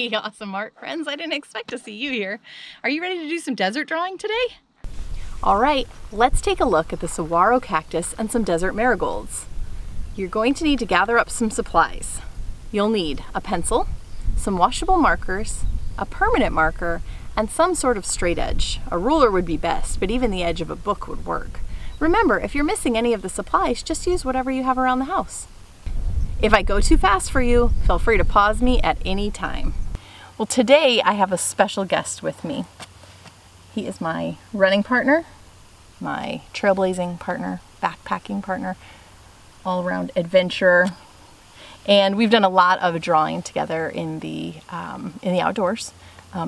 Hey, awesome art friends. I didn't expect to see you here. Are you ready to do some desert drawing today? All right, let's take a look at the saguaro cactus and some desert marigolds. You're going to need to gather up some supplies. You'll need a pencil, some washable markers, a permanent marker, and some sort of straight edge. A ruler would be best, but even the edge of a book would work. Remember, if you're missing any of the supplies, just use whatever you have around the house. If I go too fast for you, feel free to pause me at any time. Well, today I have a special guest with me. He is my running partner, my trailblazing partner, backpacking partner, all-around adventurer, and we've done a lot of drawing together in the outdoors,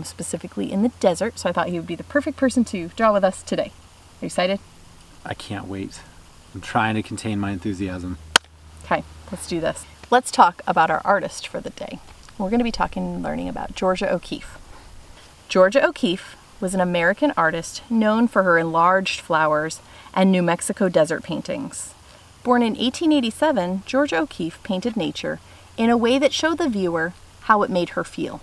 specifically in the desert. So I thought he would be the perfect person to draw with us today. Are you excited? I can't wait. I'm trying to contain my enthusiasm. Okay, let's do this. Let's talk about our artist for the day. We're going to be talking and learning about Georgia O'Keeffe. Georgia O'Keeffe was an American artist known for her enlarged flowers and New Mexico desert paintings. Born in 1887, Georgia O'Keeffe painted nature in a way that showed the viewer how it made her feel.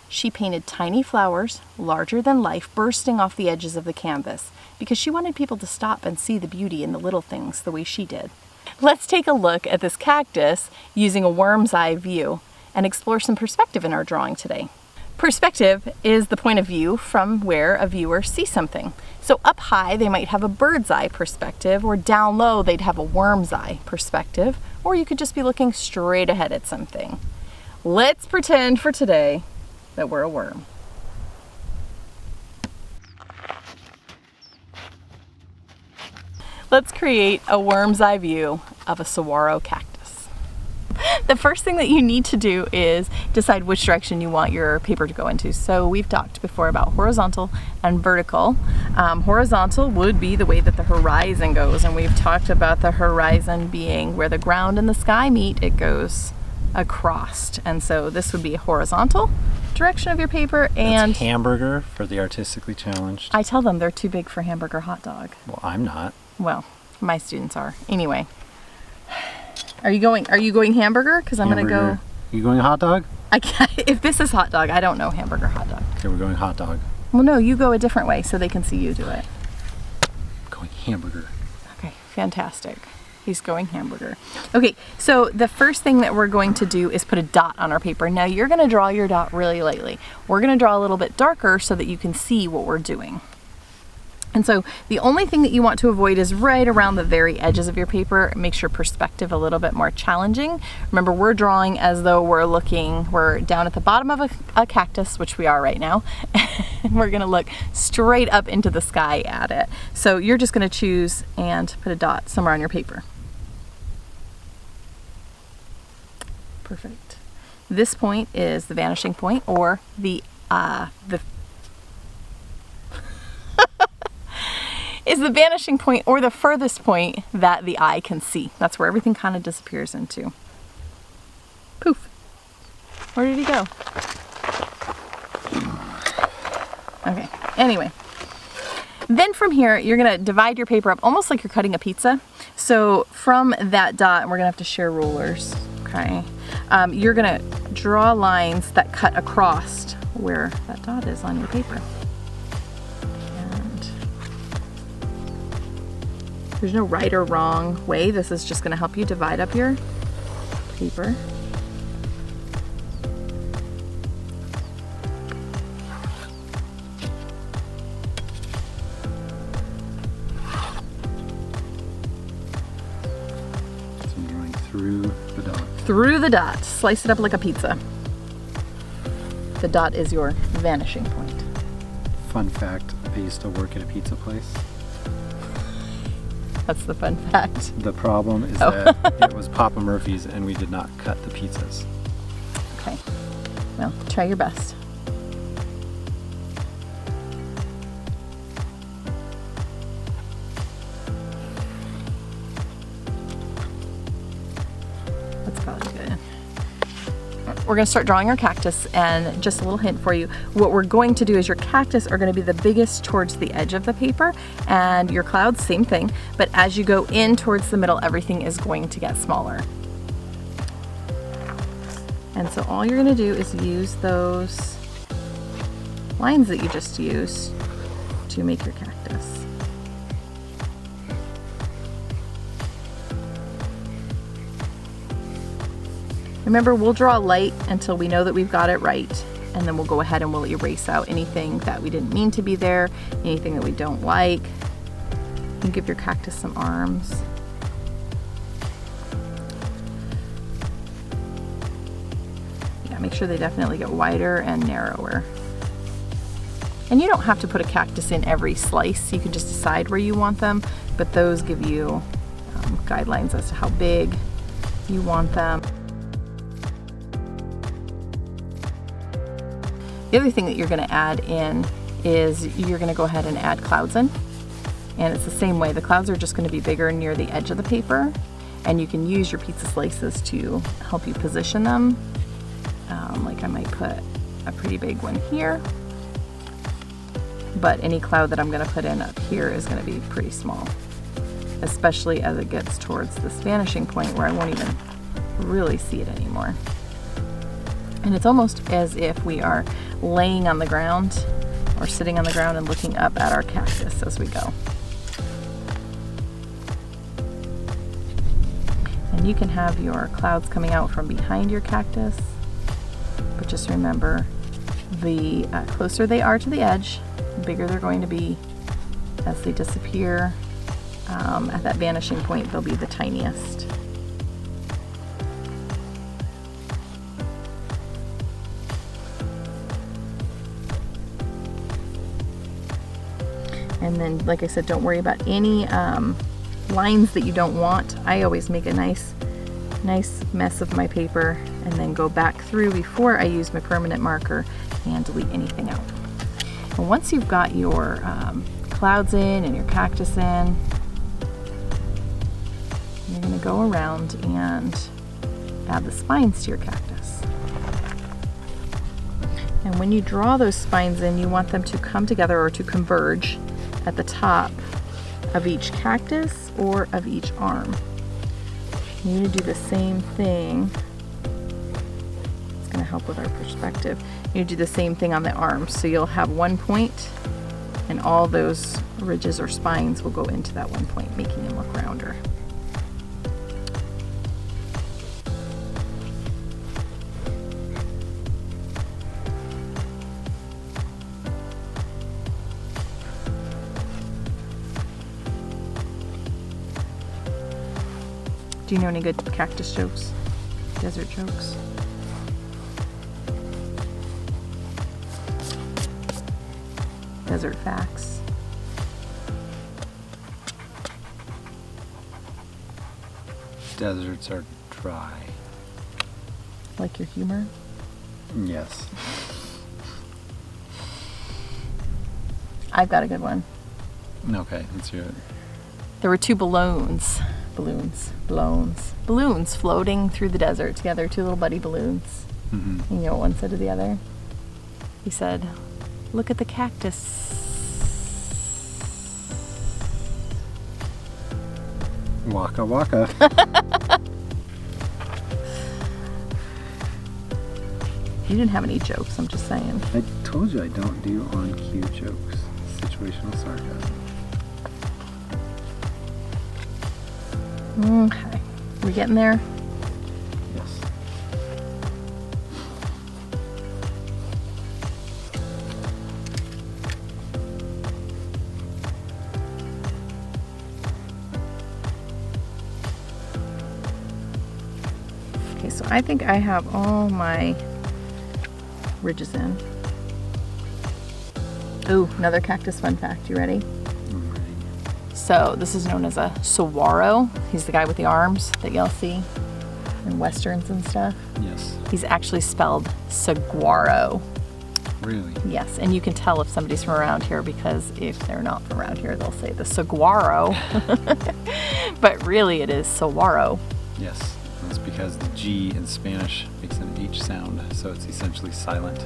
She painted tiny flowers, larger than life, bursting off the edges of the canvas because she wanted people to stop and see the beauty in the little things the way she did. Let's take a look at this cactus using a worm's eye view and explore some perspective in our drawing today. Perspective is the point of view from where a viewer sees something. So up high, they might have a bird's eye perspective, or down low, they'd have a worm's eye perspective, or you could just be looking straight ahead at something. Let's pretend for today that we're a worm. Let's create a worm's eye view of a saguaro cactus. The first thing that you need to do is decide which direction you want your paper to go into. So we've talked before about horizontal and vertical. Horizontal would be the way that the horizon goes, and we've talked about the horizon being where the ground and the sky meet, it goes across. And so this would be a horizontal direction of your paper. And that's hamburger for the artistically challenged. I tell them they're too big for hamburger hot dog. Well, I'm not. Well, my students are. Anyway, are you going hamburger? Because I'm going to go. You going hot dog? I can't. If this is hot dog, I don't know hamburger hot dog. Okay, we're going hot dog. Well, no, you go a different way so they can see you do it. Going hamburger. Okay, fantastic. He's going hamburger. Okay, so the first thing that we're going to do is put a dot on our paper. Now you're going to draw your dot really lightly. We're going to draw a little bit darker so that you can see what we're doing. And so the only thing that you want to avoid is right around the very edges of your paper. It makes your perspective a little bit more challenging. Remember, we're drawing as though we're down at the bottom of a cactus, which we are right now, and we're gonna look straight up into the sky at it. So you're just gonna choose and put a dot somewhere on your paper. Perfect. This point is the vanishing point, or is the vanishing point, or the furthest point that the eye can see. That's where everything kind of disappears into. Poof. Where did he go? Okay, anyway. Then from here, you're gonna divide your paper up almost like you're cutting a pizza. So from that dot, and we're gonna have to share rulers, okay? You're gonna draw lines that cut across where that dot is on your paper. There's no right or wrong way. This is just going to help you divide up your paper. So I'm drawing through the dot. Through the dot. Slice it up like a pizza. The dot is your vanishing point. Fun fact, I used to work at a pizza place. That's the fun fact. The problem is that it was Papa Murphy's and we did not cut the pizzas. Okay. Well, try your best. That's probably good. We're going to start drawing our cactus, and just a little hint for you, what we're going to do is your cactus are going to be the biggest towards the edge of the paper, and your clouds, same thing, but as you go in towards the middle, everything is going to get smaller. And so all you're gonna do is use those lines that you just used to make your cactus. Remember, we'll draw light until we know that we've got it right, and then we'll go ahead and we'll erase out anything that we didn't mean to be there, anything that we don't like. You can give your cactus some arms. Yeah, make sure they definitely get wider and narrower. And you don't have to put a cactus in every slice. You can just decide where you want them, but those give you guidelines as to how big you want them. The other thing that you're going to add in is you're going to go ahead and add clouds in. And it's the same way. The clouds are just going to be bigger near the edge of the paper, and you can use your pizza slices to help you position them. Like I might put a pretty big one here, but any cloud that I'm going to put in up here is going to be pretty small, especially as it gets towards this vanishing point where I won't even really see it anymore. And it's almost as if we are laying on the ground or sitting on the ground and looking up at our cactus as we go. And you can have your clouds coming out from behind your cactus, but just remember, the closer they are to the edge, the bigger they're going to be. As they disappear at that vanishing point, they'll be the tiniest. And then, like I said, don't worry about any lines that you don't want. I always make a nice mess of my paper and then go back through before I use my permanent marker and delete anything out. And once you've got your clouds in and your cactus in, you're going to go around and add the spines to your cactus. And when you draw those spines in, you want them to come together or to converge at the top of each cactus or of each arm. You need to do the same thing. It's going to help with our perspective. You need to do the same thing on the arms. So you'll have one point, and all those ridges or spines will go into that one point, making them look rounder. Do you know any good cactus jokes? Desert jokes? Desert facts? Deserts are dry. Like your humor? Yes. I've got a good one. Okay, let's hear it. There were two balloons floating through the desert together, two little buddy balloons. Mm-hmm. And you know what one said to the other? He said, "Look at the cactus." Waka waka. You didn't have any jokes, I'm just saying. I told you I don't do on cue jokes. Situational sarcasm. Okay, we getting there? Yes. Okay, so I think I have all my ridges in. Ooh, another cactus fun fact. You ready? I'm ready. So this is known as a saguaro. He's the guy with the arms that y'all see in westerns and stuff. Yes. He's actually spelled saguaro. Really? Yes, and you can tell if somebody's from around here because if they're not from around here, they'll say the saguaro. But really it is saguaro. Yes. That's because the G in Spanish makes an H sound, so it's essentially silent.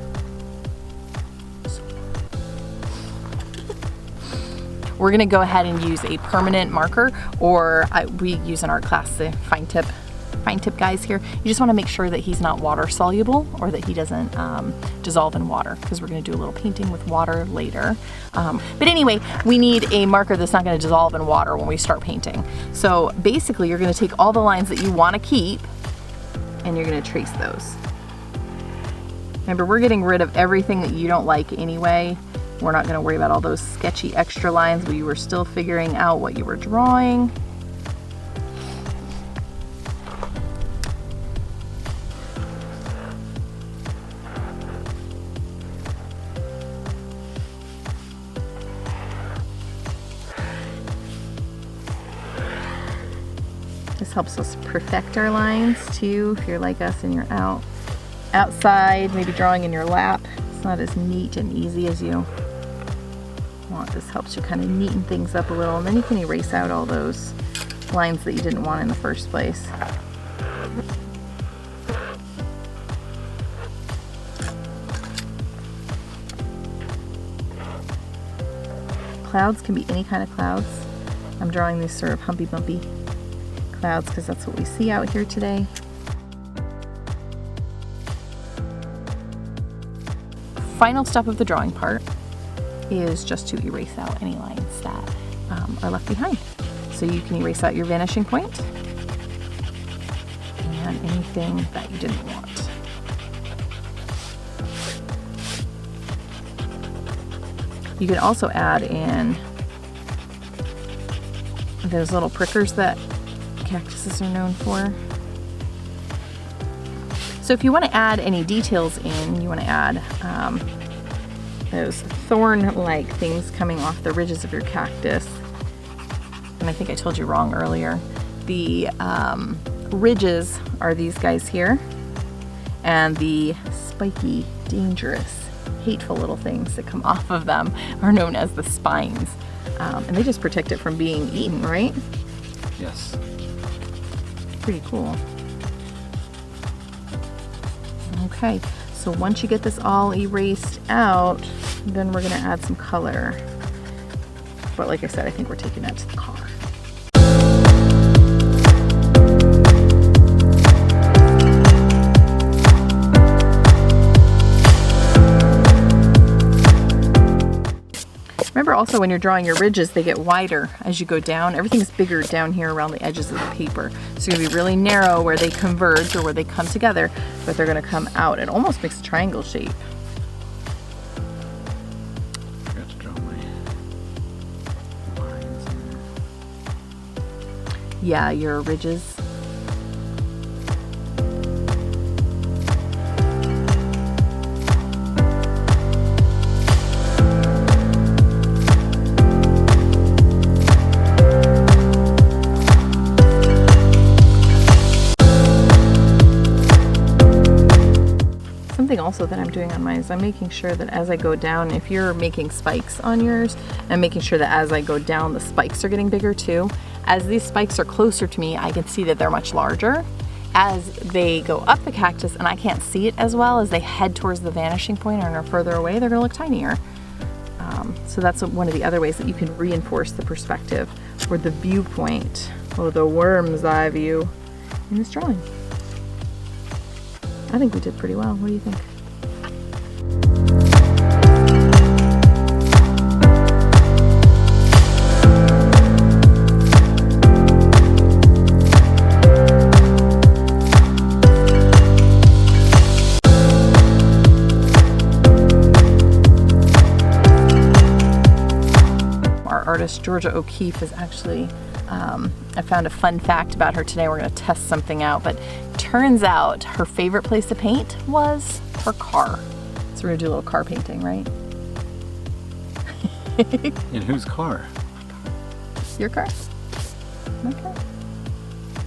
We're going to go ahead and use a permanent marker, or we use in art class the fine tip pine tip guys here, you just want to make sure that he's not water soluble or that he doesn't dissolve in water, because we're going to do a little painting with water later. But anyway, we need a marker that's not going to dissolve in water when we start painting. So basically you're going to take all the lines that you want to keep and you're going to trace those. Remember, we're getting rid of everything that you don't like anyway. We're not going to worry about all those sketchy extra lines where you were still figuring out what you were drawing. This helps us perfect our lines too. If you're like us and you're outside, maybe drawing in your lap, it's not as neat and easy as you want. This helps you kind of neaten things up a little, and then you can erase out all those lines that you didn't want in the first place. Clouds can be any kind of clouds. I'm drawing these sort of humpy bumpy clouds because that's what we see out here today. Final step of the drawing part is just to erase out any lines that are left behind. So you can erase out your vanishing point and anything that you didn't want. You can also add in those little prickers that cactuses are known for. So if you want to add any details in, you want to add those thorn-like things coming off the ridges of your cactus. And I think I told you wrong earlier. The ridges are these guys here, and the spiky, dangerous, hateful little things that come off of them are known as the spines. And they just protect it from being eaten, right? Yes. Pretty cool. Okay, so once you get this all erased out, then we're going to add some color. But like I said, I think we're taking that to the car. Remember also when you're drawing your ridges, they get wider as you go down. Everything's bigger down here around the edges of the paper. So it's going to be really narrow where they converge or where they come together, but they're going to come out. It almost makes a triangle shape. I forgot to draw my lines. Yeah, your ridges. Something also that I'm doing on mine is I'm making sure that as I go down, if you're making spikes on yours, I'm making sure that as I go down, the spikes are getting bigger too. As these spikes are closer to me, I can see that they're much larger. As they go up the cactus and I can't see it as well, as they head towards the vanishing point or are further away, they're going to look tinier. So that's one of the other ways that you can reinforce the perspective or the viewpoint, or the worm's eye view in this drawing. I think we did pretty well. What do you think? Our artist, Georgia O'Keeffe, is actually, I found a fun fact about her today. We're going to test something out, but turns out her favorite place to paint was her car. So we're going to do a little car painting, right? In whose car? Your car? Okay.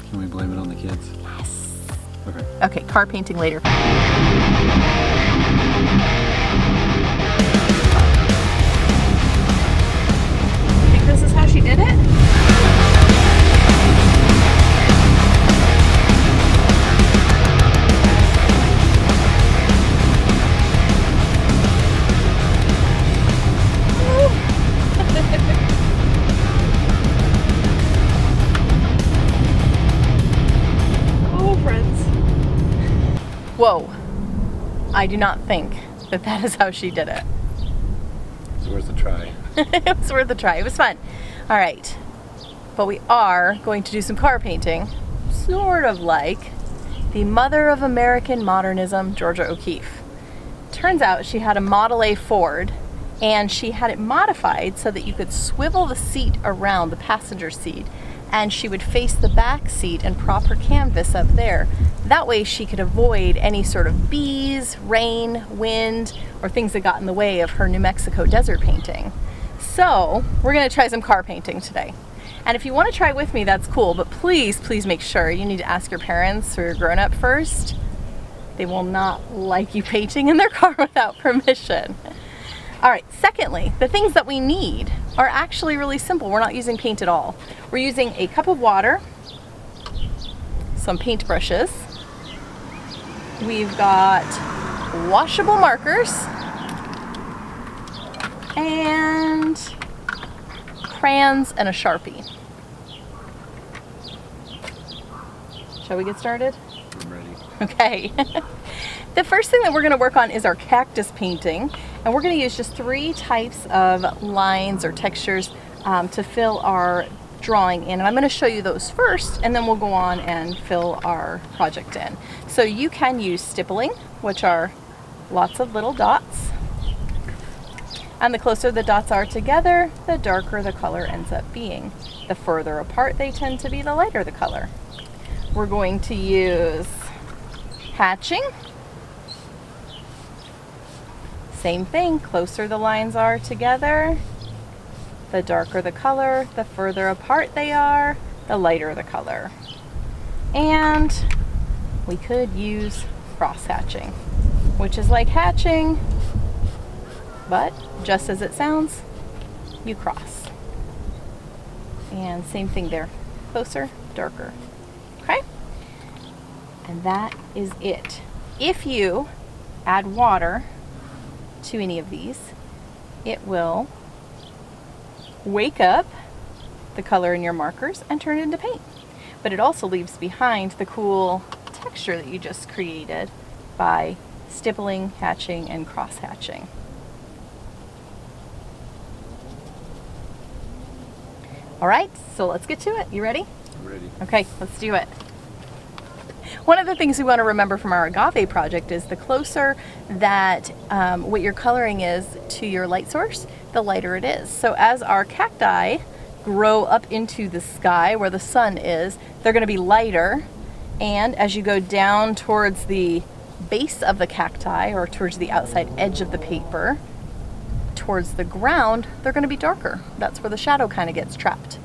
Can we blame it on the kids? Yes. Okay. Okay, car painting later. Think this is how she did it? Oh, Whoa, I do not think that that is how she did it. It's worth a try. It was worth a try. It was fun. All right, but we are going to do some car painting, sort of like the mother of American modernism, Georgia O'Keeffe. Turns out she had a Model A Ford, and she had it modified so that you could swivel the seat around, the passenger seat, and she would face the back seat and prop her canvas up there. That way she could avoid any sort of bees, rain, wind, or things that got in the way of her New Mexico desert painting. So we're gonna try some car painting today. And if you wanna try with me, that's cool, but please, please make sure you need to ask your parents or your grown-up first. They will not like you painting in their car without permission. All right, secondly, the things that we need are actually really simple. We're not using paint at all. We're using a cup of water, some paint brushes. We've got washable markers and crayons and a Sharpie. Shall we get started? I'm ready. Okay. The first thing that we're going to work on is our cactus painting, and we're going to use just 3 types of lines or textures to fill our drawing in, and I'm going to show you those first, and then we'll go on and fill our project in. So you can use stippling, which are lots of little dots, and the closer the dots are together, the darker the color ends up being. The further apart they tend to be, the lighter the color. We're going to use hatching. Same thing, closer the lines are together, the darker the color, the further apart they are, the lighter the color. And we could use cross hatching, which is like hatching, but just as it sounds, you cross. And same thing there, closer, darker, okay? And that is it. If you add water to any of these, it will wake up the color in your markers and turn it into paint. But it also leaves behind the cool texture that you just created by stippling, hatching, and cross hatching. All right, so let's get to it. You ready? I'm ready. Okay, let's do it. One of the things we want to remember from our agave project is the closer that what you're coloring is to your light source, the lighter it is. So as our cacti grow up into the sky where the sun is, they're going to be lighter, and as you go down towards the base of the cacti or towards the outside edge of the paper, towards the ground, they're going to be darker. That's where the shadow kind of gets trapped.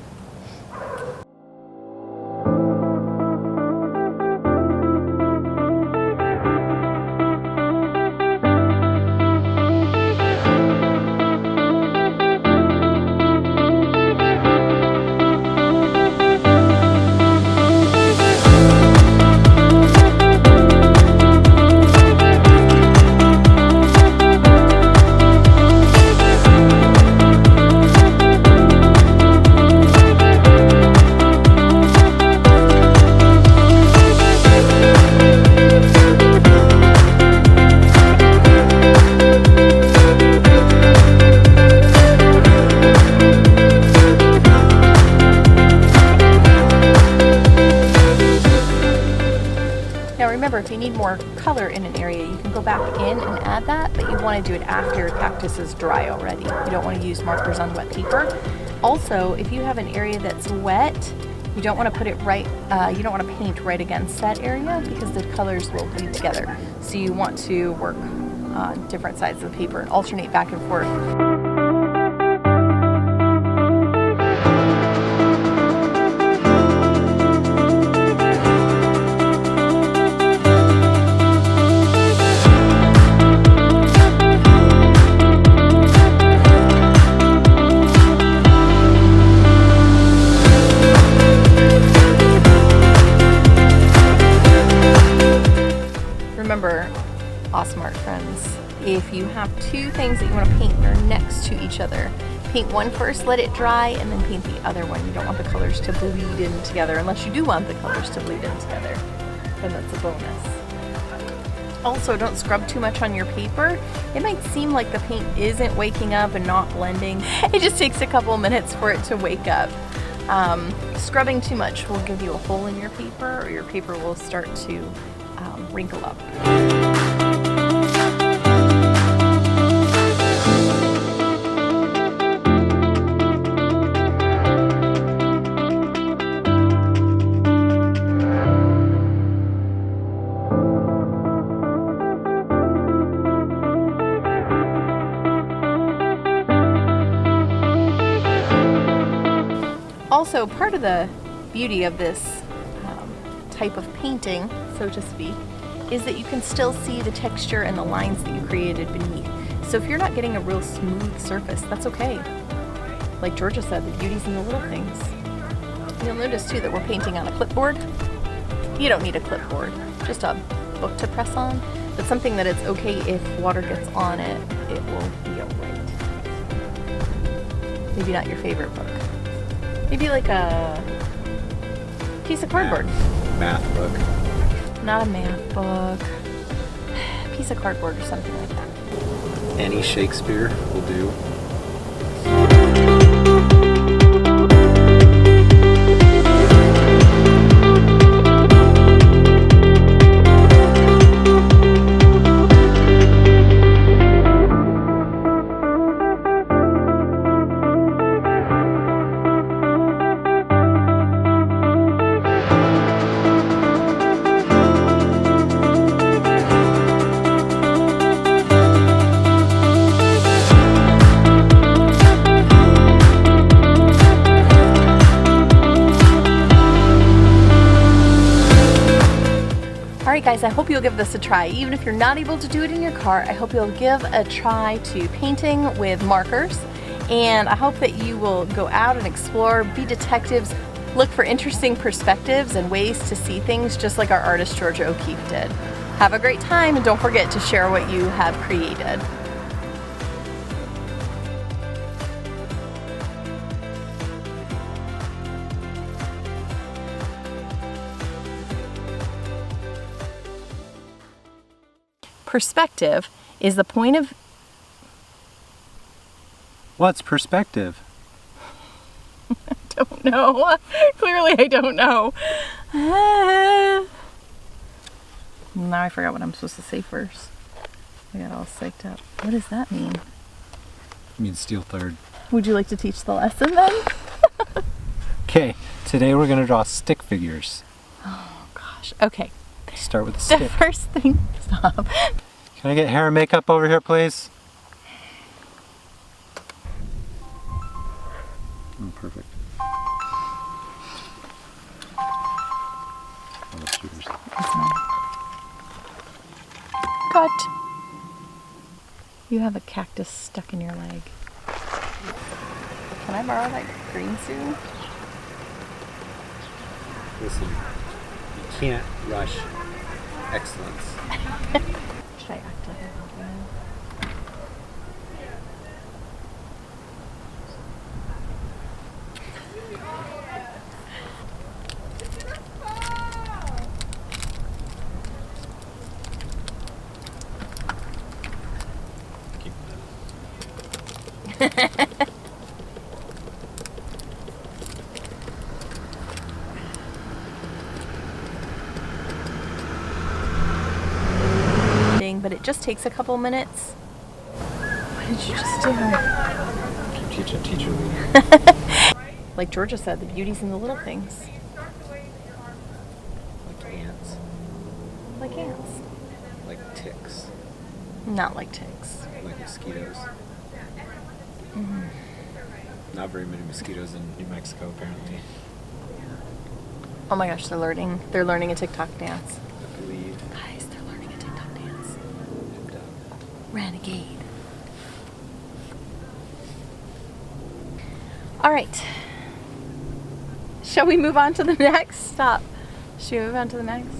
Remember, if you need more color in an area, you can go back in and add that, but you want to do it after your cactus is dry already. You don't want to use markers on wet paper. Also, if you have an area that's wet, you don't want to put it right, you don't want to paint right against that area because the colors will bleed together. So you want to work on different sides of the paper and alternate back and forth. Remember, Awesmart friends, if you have 2 things that you want to paint that are next to each other, paint one first, let it dry, and then paint the other one. You don't want the colors to bleed in together unless you do want the colors to bleed in together. Then that's a bonus. Also, don't scrub too much on your paper. It might seem like the paint isn't waking up and not blending. It just takes a couple minutes for it to wake up. Scrubbing too much will give you a hole in your paper, or your paper will start to wrinkle up. Also, part of the beauty of this type of painting, so to speak, is that you can still see the texture and the lines that you created beneath. So if you're not getting a real smooth surface, that's okay. Like Georgia said, the beauty's in the little things. You'll notice too that we're painting on a clipboard. You don't need a clipboard, just a book to press on, but something that it's okay if water gets on it, it will be alright. Maybe not your favorite book. Maybe like a piece of cardboard. Math book. Not a math book. A piece of cardboard or something like that. Any Shakespeare will do. Alright guys, I hope you'll give this a try. Even if you're not able to do it in your car, I hope you'll give a try to painting with markers. And I hope that you will go out and explore, be detectives, look for interesting perspectives and ways to see things just like our artist Georgia O'Keeffe did. Have a great time and don't forget to share what you have created. Perspective is the point of... What's perspective? I don't know. Clearly I don't know. Now I forgot what I'm supposed to say first. I got all psyched up. What does that mean? It means steel third. Would you like to teach the lesson then? Okay, today we're going to draw stick figures. Oh gosh. Okay. Start with a The stick. first thing... Stop. Can I get hair and makeup over here, please? Oh, perfect. Oh, the shooters. Cut. You have a cactus stuck in your leg. Can I borrow that green soon? Listen, you can't rush excellence. Should I act like I'm helping you? But it just takes a couple minutes. What did you just do? Keep teaching teacher leader. Like Georgia said, the beauty's in the little things. Like ants. Like ants. Like ticks. Not like ticks. Like mosquitoes. Not very many mosquitoes in New Mexico, apparently. Oh my gosh, they're learning a TikTok dance. I believe. Guys, they're learning a TikTok dance. And, Renegade. All right. Shall we move on to the next? Stop. Should we move on to the next?